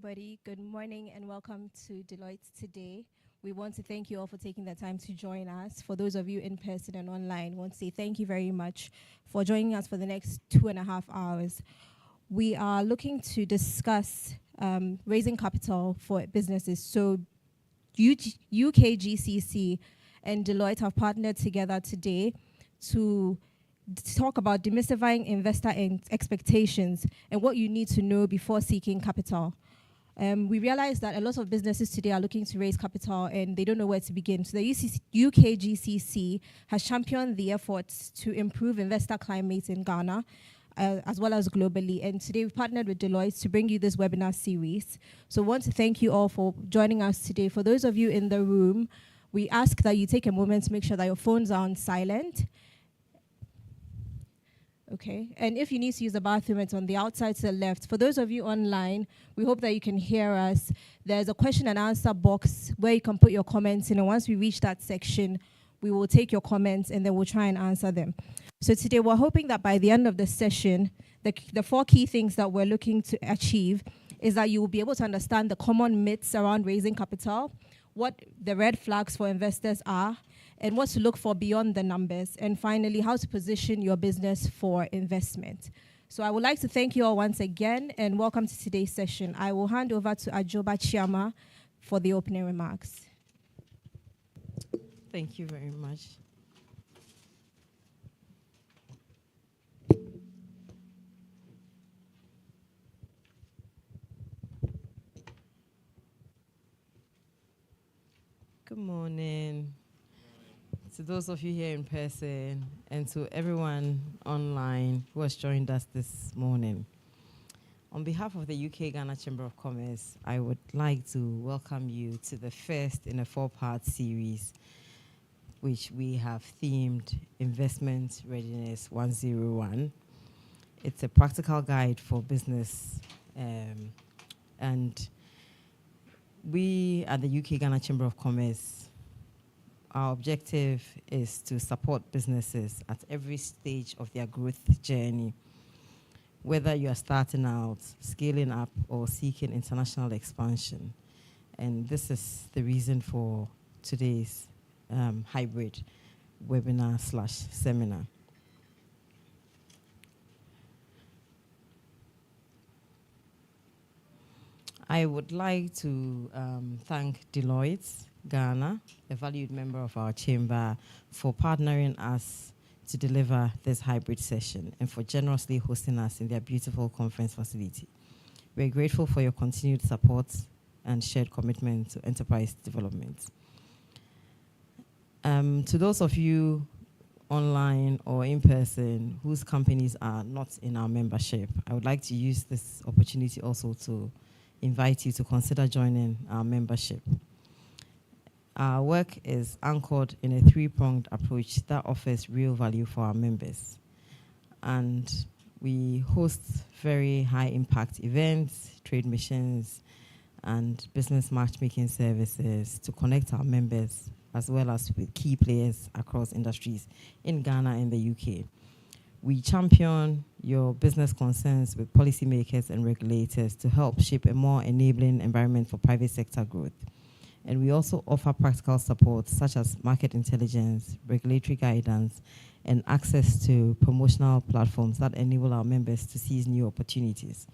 everybody. Good morning and welcome to Deloitte today. We want to thank you all for taking the time to join us. For those of you in person and online, we want to say thank you very much for joining us for the next 2.5 hours. We are looking to discuss raising capital for businesses. So UKGCC and Deloitte have partnered together today to talk about demystifying investor expectations and what you need to know before seeking capital. We realize that a lot of businesses today are looking to raise capital and they don't know where to begin. So the UKGCC has championed the efforts to improve investor climate in Ghana, as well as globally. And today we've partnered with Deloitte to bring you this webinar series. So I want to thank you all for joining us today. For those of you in the room, we ask that you take a moment to make sure that your phones are on silent. Okay, and if you need to use the bathroom, it's on the outside to the left. For those of you online, we hope that you can hear us. There's a question and answer box where you can put your comments in, and once we reach that section, we will take your comments and then we'll try and answer them. So today we're hoping that by the end of the session, the 4 key things that we're looking to achieve is that you will be able to understand the common myths around raising capital, what the red flags for investors are, and what to look for beyond the numbers, and finally, how to position your business for investment. So I would like to thank you all once again, and welcome to today's session. I will hand over to Ajoba Chiama for the opening remarks. Thank you very much. Good morning. To those of you here in person and to everyone online who has joined us this morning. On behalf of the UK Ghana Chamber of Commerce, I would like to welcome you to the first in a 4-part series, which we have themed Investment Readiness 101. It's a practical guide for business, and we at the UK Ghana Chamber of Commerce, our objective is to support businesses at every stage of their growth journey, whether you are starting out, scaling up, or seeking international expansion. And this is the reason for today's hybrid webinar/seminar. I would like to thank Deloitte Ghana, a valued member of our chamber, for partnering us to deliver this hybrid session and for generously hosting us in their beautiful conference facility. We're grateful for your continued support and shared commitment to enterprise development. To those of you online or in person whose companies are not in our membership, I would like to use this opportunity also to invite you to consider joining our membership. Our work is anchored in a 3-pronged approach that offers real value for our members. And we host very high-impact events, trade missions, and business matchmaking services to connect our members, as well as with key players across industries in Ghana and the UK. We champion your business concerns with policymakers and regulators to help shape a more enabling environment for private sector growth. And we also offer practical support such as market intelligence, regulatory guidance, and access to promotional platforms that enable our members to seize new opportunities.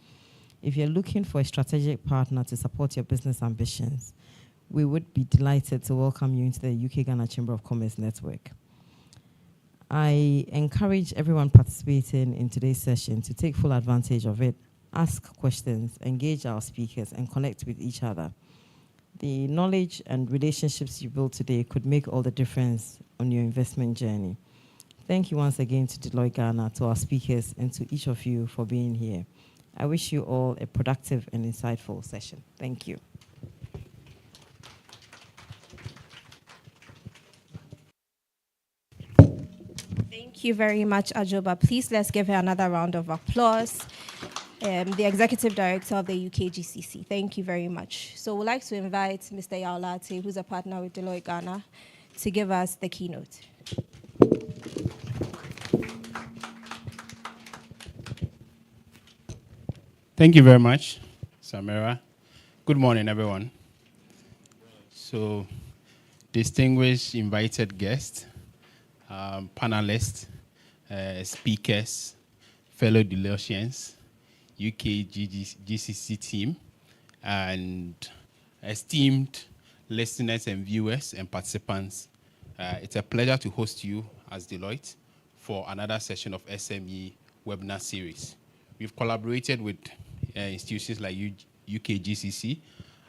If you're looking for a strategic partner to support your business ambitions, we would be delighted to welcome you into the UK Ghana Chamber of Commerce network. I encourage everyone participating in today's session to take full advantage of it, ask questions, engage our speakers, and connect with each other. The knowledge and relationships you build today could make all the difference on your investment journey. Thank you once again to Deloitte Ghana, to our speakers, and to each of you for being here. I wish you all a productive and insightful session. Thank you. Thank you very much, Ajoba. Please let's give her another round of applause. The Executive Director of the UKGCC. Thank you very much. So we'd like to invite Mr. Yaolate, who's a partner with Deloitte Ghana, to give us the keynote. Thank you very much, Samira. Good morning, everyone. So, distinguished invited guests, panelists, speakers, fellow Deloittians, UKGCC team, and esteemed listeners and viewers and participants, it's a pleasure to host you as Deloitte for another session of SME webinar series. We've collaborated with institutions like UKGCC,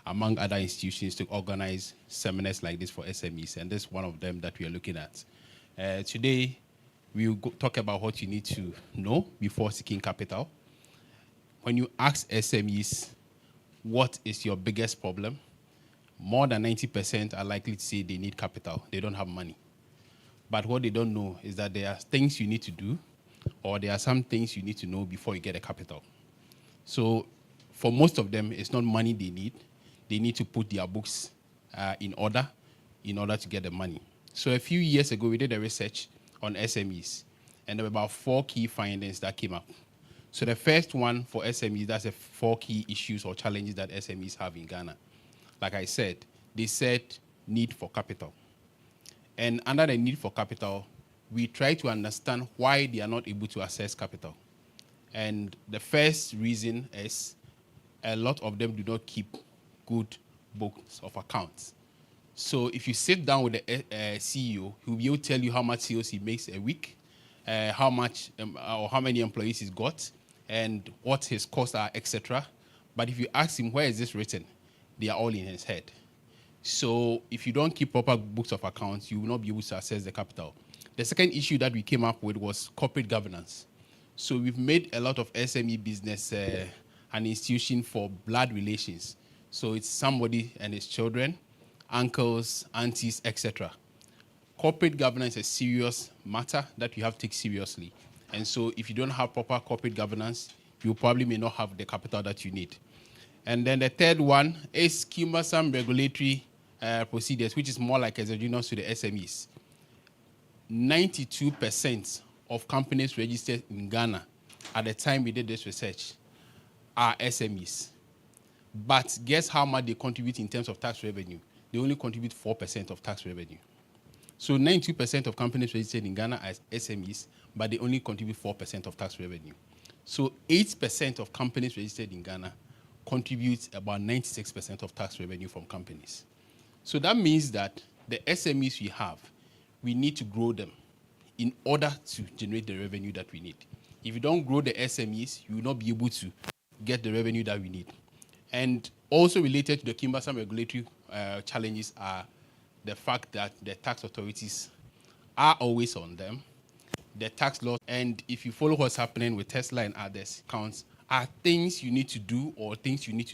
among other institutions, to organize seminars like this for SMEs, and this is one of them that we are looking at. Today, we will talk about what you need to know before seeking capital. When you ask SMEs, what is your biggest problem? More than 90% are likely to say they need capital. They don't have money. But what they don't know is that there are things you need to do, or there are some things you need to know before you get a capital. So for most of them, it's not money they need. They need to put their books in order to get the money. So a few years ago, we did a research on SMEs, and there were about 4 key findings that came up. So the first one for SMEs, that's the 4 key issues or challenges that SMEs have in Ghana. Like I said, they said need for capital. And under the need for capital, we try to understand why they are not able to access capital. And the first reason is a lot of them do not keep good books of accounts. So if you sit down with the CEO, he'll be able to tell you how much sales he makes a week, how much or how many employees he's got, and what his costs are, etc. But if you ask him, where is this written? They are all in his head. So if you don't keep proper books of accounts, you will not be able to access the capital. The second issue that we came up with was corporate governance. So we've made a lot of SME business an institution for blood relations. So it's somebody and his children, uncles, aunties, etc. Corporate governance is a serious matter that you have to take seriously. And so if you don't have proper corporate governance, you probably may not have the capital that you need. And then the third one is cumbersome regulatory procedures, which is more like exogenous to the SMEs. 92% of companies registered in Ghana at the time we did this research are SMEs. But guess how much they contribute in terms of tax revenue? They only contribute 4% of tax revenue. So 92% of companies registered in Ghana are SMEs, but they only contribute 4% of tax revenue. So 8% of companies registered in Ghana contribute about 96% of tax revenue from companies. So that means that the SMEs we have, we need to grow them in order to generate the revenue that we need. If you don't grow the SMEs, you will not be able to get the revenue that we need. And also related to the cumbersome regulatory challenges are the fact that the tax authorities are always on them, the tax laws, and if you follow what's happening with Tesla and others, counts are things you need to do or things you need to